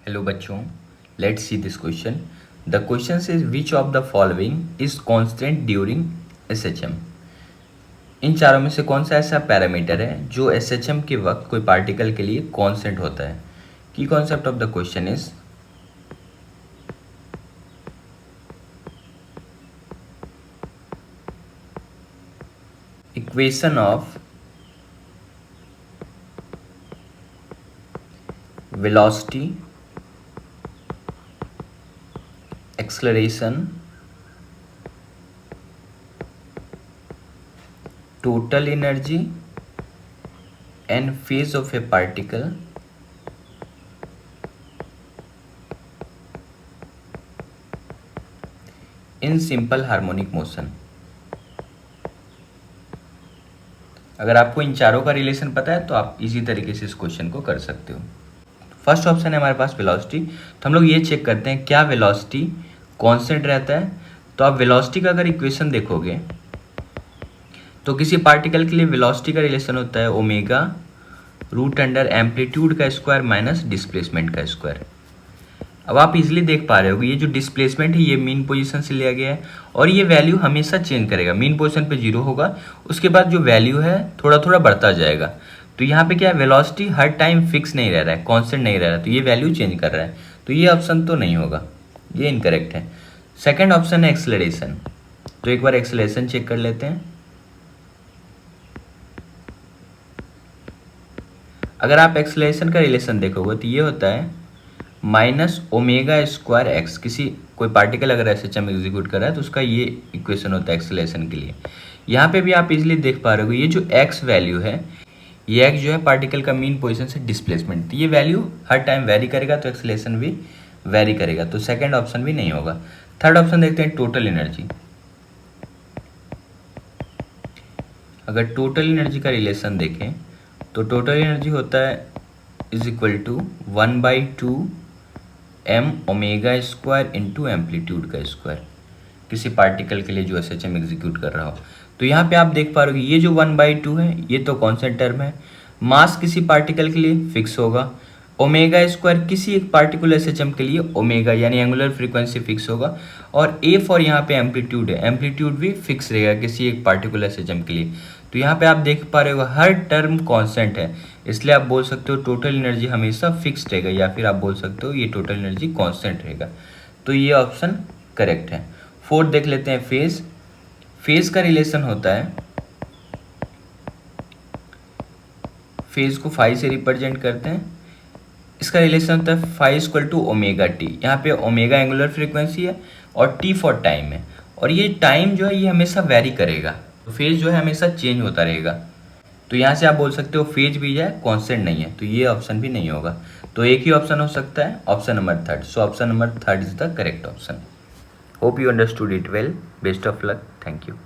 Hello बच्चों, let's see this question. The question is which of the following is constant during SHM. इन चारों में से कौन सा ऐसा पैरामीटर है जो एसएचएम के वक्त कोई पार्टिकल के लिए कांस्टेंट होता है. की concept of the question is equation of velocity, acceleration, total energy and phase of a particle in simple harmonic motion. अगर आपको इन चारों का रिलेशन पता है तो आप इसी तरीके से इस क्वेश्चन को कर सकते हो. फर्स्ट ऑप्शन है हमारे पास वेलोसिटी. तो हम लोग ये चेक करते हैं क्या वेलोसिटी कांस्टेंट रहता है. तो आप वेलोसिटी का अगर इक्वेशन देखोगे तो किसी पार्टिकल के लिए वेलोसिटी का रिलेशन होता है ओमेगा रूट अंडर एम्पलीट्यूड का स्क्वायर माइनस डिस्प्लेसमेंट का स्क्वायर. अब आप इजीली देख पा रहे हो कि ये जो डिस्प्लेसमेंट है ये मीन पोजीशन से लिया गया है और ये वैल्यू हमेशा चेंज करेगा. मीन पोजीशन पे 0 होगा, उसके बाद जो वैल्यू है थोड़ा थोड़ा बढ़ता जाएगा. तो यहाँ पे क्या है, वेलोसिटी हर टाइम फिक्स नहीं रह रहा है, कांस्टेंट नहीं रह रहा है, तो ये वैल्यू चेंज कर रहा है. तो ये ऑप्शन तो नहीं होगा, ये इनकरेक्ट है. सेकेंड ऑप्शन है एक्सेलरेशन. तो एक बार एक्सेलरेशन चेक कर लेते हैं. अगर आप एक्सेलरेशन का रिलेशन देखोगे तो ये होता है माइनस ओमेगा स्क्वायर एक्स. किसी कोई पार्टिकल अगर एसएचएम एग्जीक्यूट कर रहा है तो उसका ये इक्वेशन होता है एक्सेलरेशन के लिए. यहाँ पे भी आप इजीली देख पा रहे हो ये जो एक्स वैल्यू है, ये एक्स जो है पार्टिकल का मीन पोजीशन से डिस्प्लेसमेंट, तो ये वैल्यू हर टाइम वेरी करेगा, तो एक्सेलरेशन भी वेरी करेगा. तो सेकंड ऑप्शन भी नहीं होगा. थर्ड ऑप्शन देखते हैं टोटल एनर्जी. अगर टोटल एनर्जी का रिलेशन देखें तो टोटल एनर्जी होता है is equal to 1/2 M omega square into amplitude का स्क्वायर, किसी पार्टिकल के लिए जो एसएचएम एग्जीक्यूट कर रहा हो. तो यहाँ पे आप देख पा रहे हो ये जो 1/2 है ये तो कांस्टेंट टर्म है. मास किसी पार्टिकल के लिए फिक्स होगा. ओमेगा स्क्वायर किसी एक पार्टिकुलर एसएचएम के लिए ओमेगा यानी एंगुलर फ्रीक्वेंसी फिक्स होगा. और ए फॉर यहाँ पे एम्पलीट्यूड है, एम्पलीट्यूड भी फिक्स रहेगा किसी एक पार्टिकुलर एसएचएम के लिए. तो यहाँ पे आप देख पा रहे हो हर टर्म कांस्टेंट है, इसलिए आप बोल सकते हो टोटल एनर्जी हमेशा फिक्स रहेगा, या फिर आप बोल सकते हो ये टोटल एनर्जी कांस्टेंट रहेगा. तो ये ऑप्शन करेक्ट है. फोर्थ देख लेते हैं फेज. फेज का रिलेशन होता है, फेज को फाई से रिप्रेजेंट करते हैं. इसका रिलेशन होता है phi equal to omega T. यहाँ पे ओमेगा एंगुलर फ्रीक्वेंसी है और टी फॉर टाइम है, और ये टाइम जो है ये हमेशा वेरी करेगा. तो फेज जो है हमेशा चेंज होता रहेगा. तो यहाँ से आप बोल सकते हो फेज भी है कांस्टेंट नहीं है, तो ये ऑप्शन भी नहीं होगा. तो एक ही ऑप्शन हो सकता है, option number third. So option number third is the correct option. Hope you understood it well. Best of luck. Thank you.